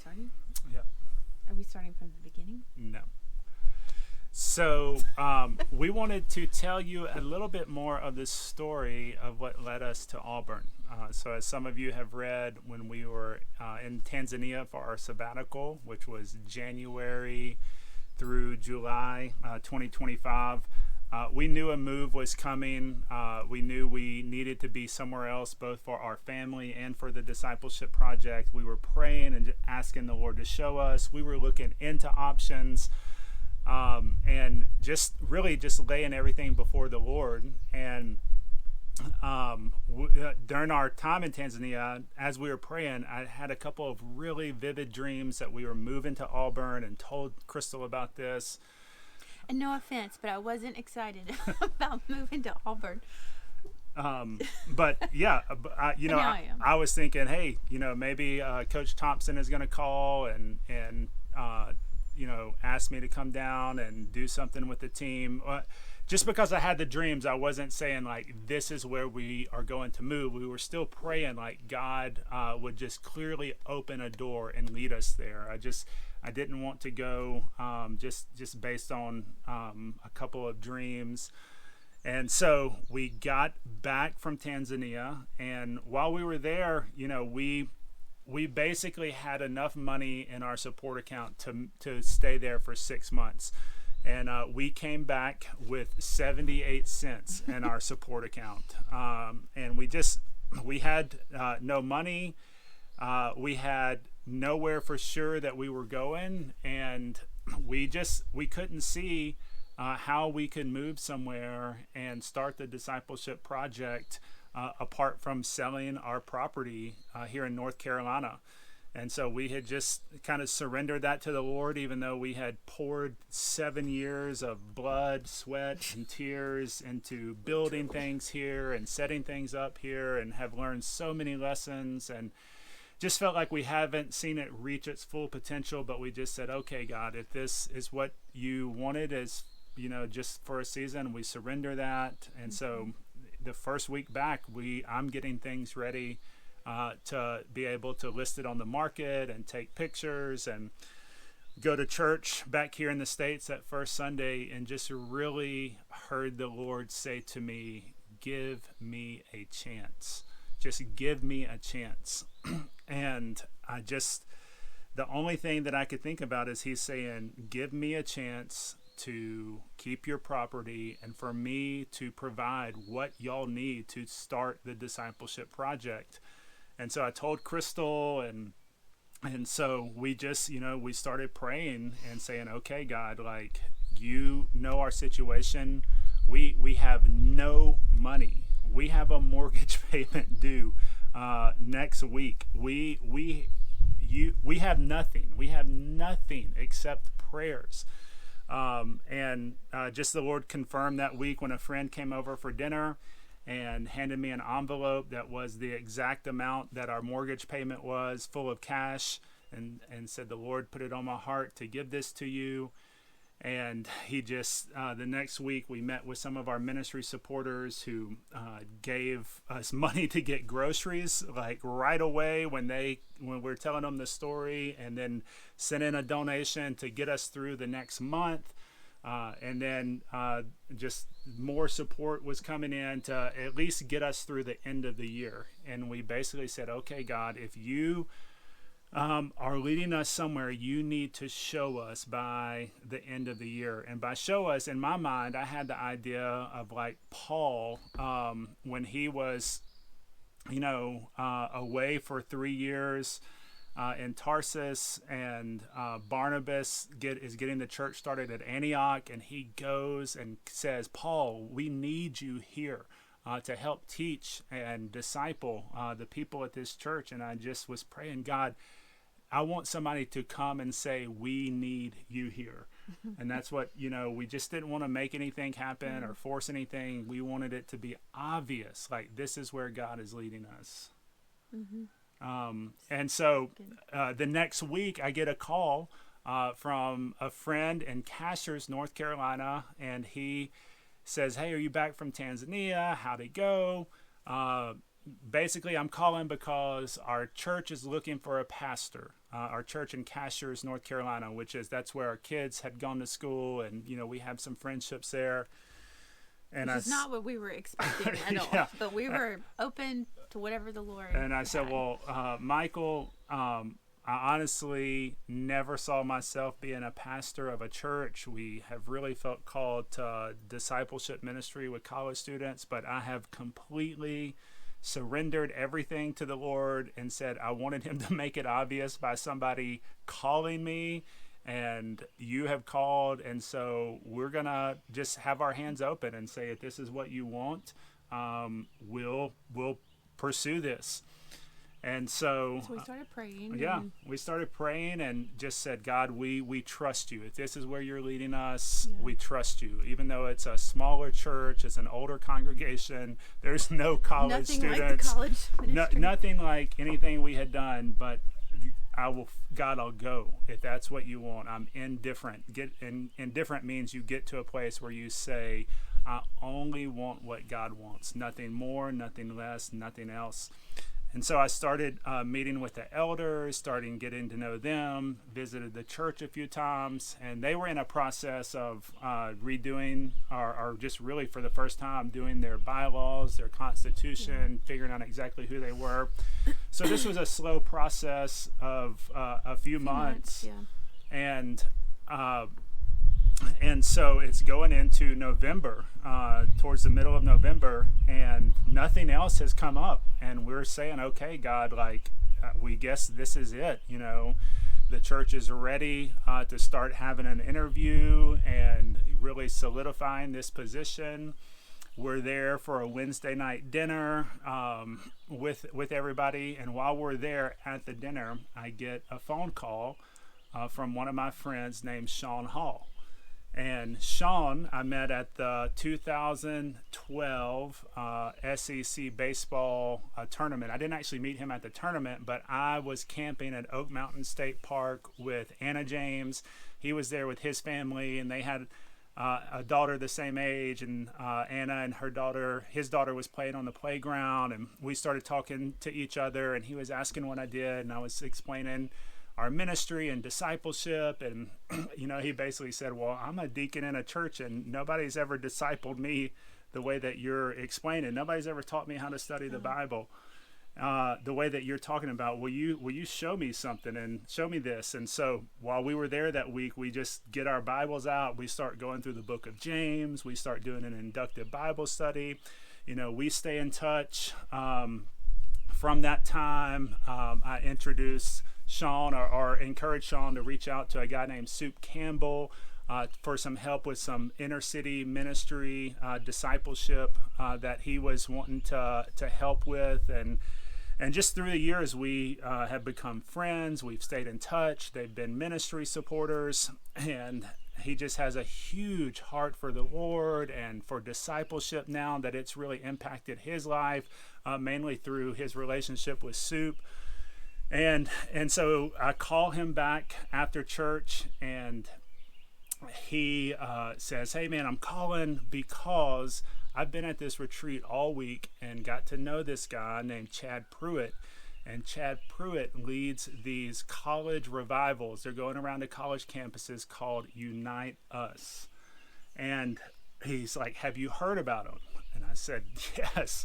starting? Yeah. Are we starting from the beginning? No. So we wanted to tell you a little bit more of the story of what led us to Auburn. So as some of you have read, when we were in Tanzania for our sabbatical, which was January through July 2025, we knew a move was coming. We knew we needed to be somewhere else, both for our family and for the discipleship project. We were praying and asking the Lord to show us. We were looking into options. And just laying everything before the Lord. And during our time in Tanzania, as we were praying, I had a couple of really vivid dreams that we were moving to Auburn, and told Crystal about this. And no offense, but I wasn't excited about moving to Auburn. But yeah, I was thinking, hey, maybe Coach Thompson is going to call and ask me to come down and do something with the team. Just because I had the dreams, I wasn't saying like, this is where we are going to move. We were still praying like God would just clearly open a door and lead us there. I didn't want to go just based on a couple of dreams. And so we got back from Tanzania, and while we were there, we basically had enough money in our support account to stay there for 6 months. And we came back with 78 cents in our support account. And we had no money. We had nowhere for sure that we were going. And we couldn't see how we could move somewhere and start the discipleship project apart from selling our property here in North Carolina. And so we had just kind of surrendered that to the Lord, even though we had poured 7 years of blood, sweat, and tears into building things here and setting things up here, and have learned so many lessons, and just felt like we haven't seen it reach its full potential. But we just said, okay, God, if this is what you wanted as, just for a season, we surrender that. And so the first week back, I'm getting things ready to be able to list it on the market and take pictures and go to church back here in the States that first Sunday, and just really heard the Lord say to me, give me a chance. Just give me a chance. And the only thing that I could think about is he's saying, give me a chance to keep your property and for me to provide what y'all need to start the discipleship project. And so I told Crystal, and so we just, we started praying and saying, okay, God, like, our situation. We have no money. We have a mortgage payment due next week. We have nothing. We have nothing except prayers. And just the Lord confirmed that week when a friend came over for dinner and handed me an envelope that was the exact amount that our mortgage payment was, full of cash, and said, the Lord put it on my heart to give this to you. And he just, the next week, we met with some of our ministry supporters who gave us money to get groceries, like right away when we're telling them the story, and then sent in a donation to get us through the next month. And then just more support was coming in to at least get us through the end of the year. And we basically said, okay, God, if you are leading us somewhere, you need to show us by the end of the year. And by show us, in my mind, I had the idea of like Paul when he was, away for 3 years in Tarsus, and Barnabas is getting the church started at Antioch, and he goes and says, Paul, we need you here to help teach and disciple the people at this church. And I just was praying, God, I want somebody to come and say, we need you here. And that's what, we just didn't want to make anything happen or force anything. We wanted it to be obvious, like this is where God is leading us. And so the next week I get a call from a friend in Cashers, North Carolina, and he says, hey, are you back from Tanzania? How'd it go? basically, I'm calling because our church is looking for a pastor. Our church in Cashiers, North Carolina, that's where our kids had gone to school, and we have some friendships there. And Which is not what we were expecting at all. Yeah. But we were open to whatever the Lord And I had. said, well, Michael, I honestly never saw myself being a pastor of a church. We have really felt called to discipleship ministry with college students, but I have completely surrendered everything to the Lord and said I wanted him to make it obvious by somebody calling me, and you have called, and so we're gonna just have our hands open and say, if this is what you want, we'll pursue this. And so we started praying. Yeah, we started praying and just said, God, we trust you. If this is where you're leading us, we trust you. Even though it's a smaller church, it's an older congregation, there's no college nothing students. Like the college ministry. Nothing like anything we had done, but God, I'll go if that's what you want. I'm indifferent. Indifferent means you get to a place where you say, I only want what God wants. Nothing more, nothing less, nothing else. And so I started meeting with the elders, starting getting to know them, visited the church a few times, and they were in a process of redoing, or just really for the first time, doing their bylaws, their constitution, figuring out exactly who they were. So this was a slow process of a few months. And so it's going into November, towards the middle of November, and nothing else has come up. And we're saying, okay, God, we guess this is it. The church is ready to start having an interview and really solidifying this position. We're there for a Wednesday night dinner with everybody. And while we're there at the dinner, I get a phone call from one of my friends named Sean Hall. And Sean, I met at the 2012 SEC baseball tournament. I didn't actually meet him at the tournament, but I was camping at Oak Mountain State Park with Anna James. He was there with his family, and they had a daughter the same age. And Anna and his daughter was playing on the playground, and we started talking to each other. And he was asking what I did, and I was explaining our ministry and discipleship. And he basically said, well, I'm a deacon in a church, and nobody's ever discipled me the way that you're explaining. Nobody's ever taught me how to study the Bible the way that you're talking about. Will you show me something and show me this? And so while we were there that week, we just get our Bibles out. We start going through the book of James. We start doing an inductive Bible study. We stay in touch. From that time, I introduced Sean or encouraged Sean to reach out to a guy named Soup Campbell for some help with some inner city ministry discipleship that he was wanting to help with. And just through the years, we have become friends. We've stayed in touch. They've been ministry supporters, and he just has a huge heart for the Lord and for discipleship now that it's really impacted his life, mainly through his relationship with Soup. And so I call him back after church, and he says, hey man, I'm calling because I've been at this retreat all week and got to know this guy named Chad Pruitt. And Chad Pruitt leads these college revivals. They're going around to college campuses called Unite Us. And he's like, have you heard about them? And I said, yes.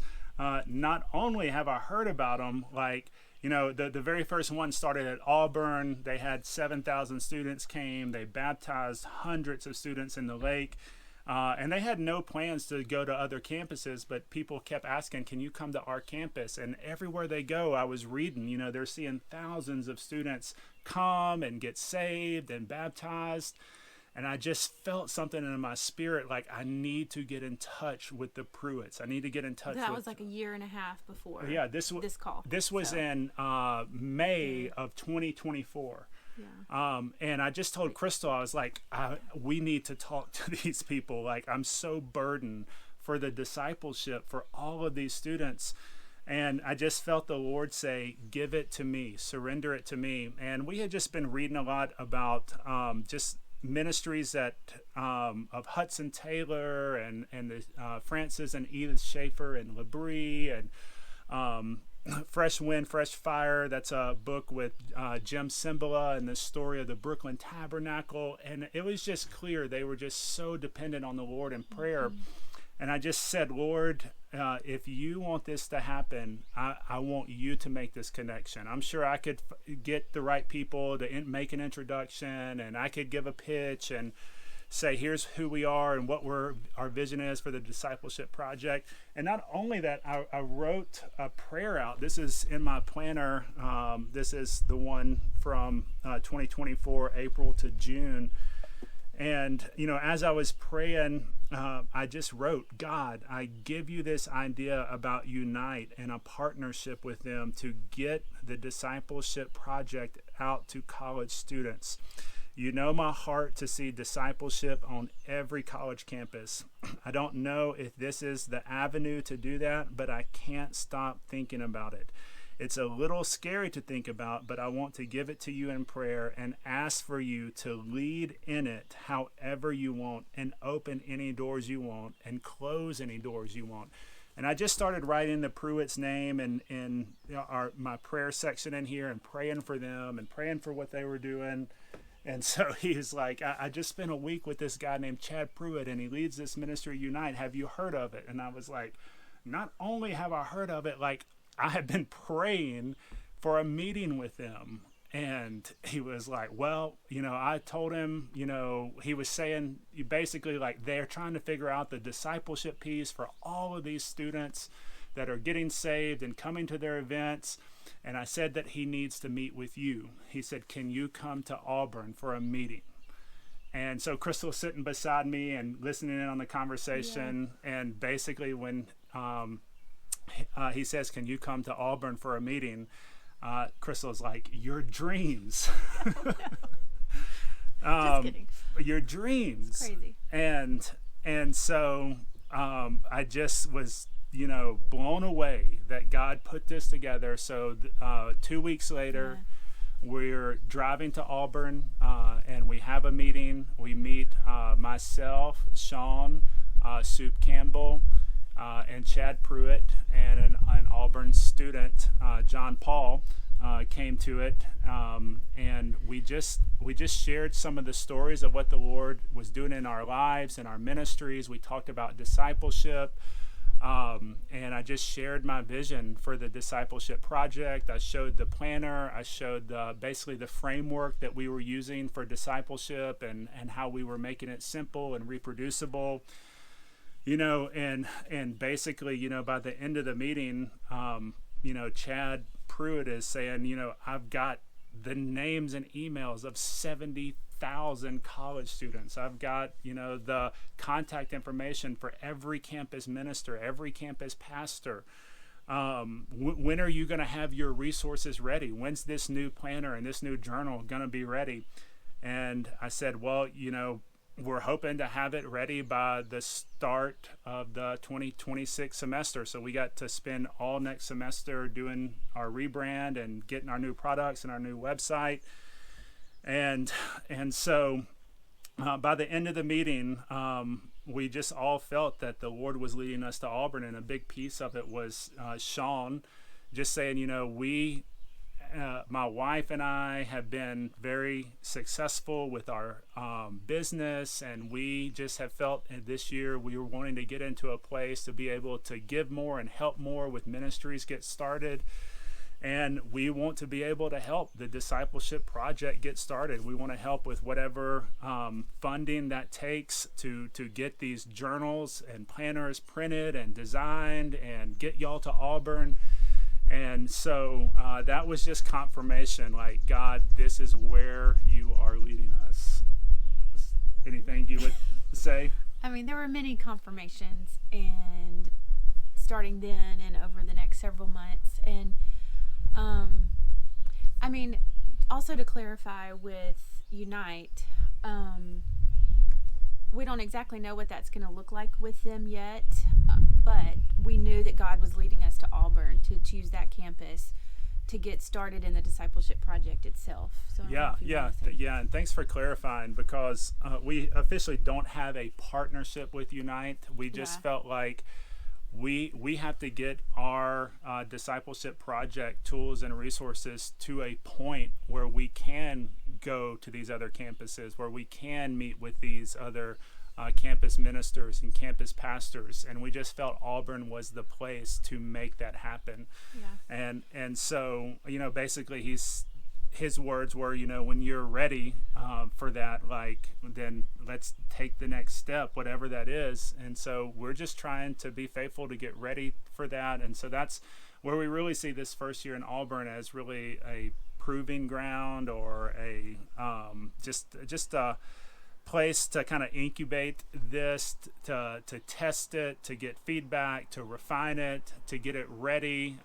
Not only have I heard about them, the very first one started at Auburn. They had 7,000 students came. They baptized hundreds of students in the lake. And they had no plans to go to other campuses, but people kept asking, can you come to our campus? And everywhere they go, I was reading, they're seeing thousands of students come and get saved and baptized. And I just felt something in my spirit, like I need to get in touch with the Pruitts. I need to get in touch with... That was like a year and a half before this call. This was in May of 2024. Yeah. And I just told Crystal, I was like, we need to talk to these people. Like, I'm so burdened for the discipleship for all of these students. And I just felt the Lord say, give it to me, surrender it to me. And we had just been reading a lot about just ministries that of Hudson Taylor and the Francis and Edith Schaefer and Labrie and Fresh Wind, Fresh Fire. That's a book with Jim Cymbala and the story of the Brooklyn Tabernacle. And it was just clear they were just so dependent on the Lord in prayer. Mm-hmm. And I just said, Lord, if you want this to happen, I want you to make this connection. I'm sure I could get the right people to make an introduction, and I could give a pitch and say, here's who we are and what our vision is for the discipleship project. And not only that, I wrote a prayer out. This is in my planner. This is the one from 2024, April to June. And, as I was praying, I just wrote, God, I give you this idea about Unite and a partnership with them to get the discipleship project out to college students. You know my heart to see discipleship on every college campus. I don't know if this is the avenue to do that, but I can't stop thinking about it. It's a little scary to think about, but I want to give it to you in prayer and ask for you to lead in it however you want and open any doors you want and close any doors you want. And I just started writing the Pruitt's name and my prayer section in here and praying for them and praying for what they were doing. And so he's like, I just spent a week with this guy named Chad Pruitt, and he leads this ministry, Unite. Have you heard of it? And I was like, not only have I heard of it, like I had been praying for a meeting with them. And he was like, well, I told him, he was saying basically like they're trying to figure out the discipleship piece for all of these students that are getting saved and coming to their events. And I said that he needs to meet with you. He said, can you come to Auburn for a meeting? And so Crystal's sitting beside me and listening in on the conversation. Yeah. And basically when he says, can you come to Auburn for a meeting? Crystal's like, your dreams. Just kidding. Your dreams. It's crazy. And so I just was blown away that God put this together. So 2 weeks later, we're driving to Auburn, and we have a meeting. We meet myself, Sean, Soup Campbell, and Chad Pruitt, and an Auburn student, John Paul, came to it, and we just shared some of the stories of what the Lord was doing in our lives and our ministries. We talked about discipleship. And I just shared my vision for the discipleship project. I showed the planner. I showed basically the framework that we were using for discipleship and how we were making it simple and reproducible. And basically, by the end of the meeting, Chad Pruitt is saying, I've got the names and emails of 70,000 college students. I've got, the contact information for every campus minister, every campus pastor. When are you going to have your resources ready? When's this new planner and this new journal going to be ready? And I said, well, we're hoping to have it ready by the start of the 2026 semester. So we got to spend all next semester doing our rebrand and getting our new products and our new website. And so by the end of the meeting, we just all felt that the Lord was leading us to Auburn. And a big piece of it was Sean just saying, my wife and I have been very successful with our business, and we just have felt this year we were wanting to get into a place to be able to give more and help more with ministries get started. And we want to be able to help the discipleship project get started. We want to help with whatever funding that takes to get these journals and planners printed and designed and get y'all to Auburn. And so that was just confirmation, like, God, this is where you are leading us. Anything you would say? I mean, there were many confirmations, and starting then and over the next several months. And I mean, also to clarify with Unite, we don't exactly know what that's going to look like with them yet, but we knew that God was leading us to Auburn to choose that campus to get started in the discipleship project itself. So and thanks for clarifying, because we officially don't have a partnership with Unite. We just felt like we have to get our discipleship project tools and resources to a point where we can go to these other campuses, where we can meet with these other campus ministers and campus pastors, and we just felt Auburn was the place to make that happen. Yeah. And so, basically his words were, when you're ready for that, then let's take the next step, whatever that is. And so we're just trying to be faithful to get ready for that. And so that's where we really see this first year in Auburn as really a proving ground, or a just a place to kind of incubate this, to test it, to get feedback, to refine it, to get it ready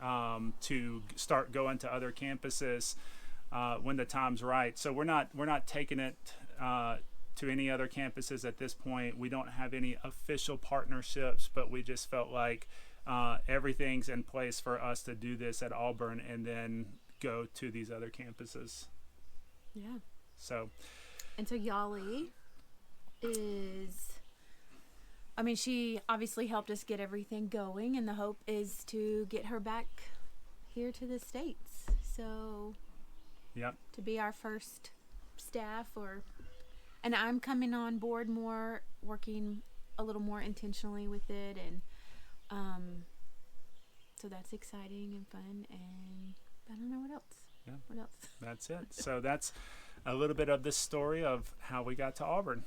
to start going to other campuses when the time's right. So we're not taking it to any other campuses at this point. We don't have any official partnerships, but we just felt like everything's in place for us to do this at Auburn and then go to these other campuses. Yeah. So. And so Yali she obviously helped us get everything going, and the hope is to get her back here to the States. So, yep. To be our first staff, and I'm coming on board more, working a little more intentionally with it, and so that's exciting and fun, and I don't know what else. Yeah. What else? That's it. So that's a little bit of the story of how we got to Auburn.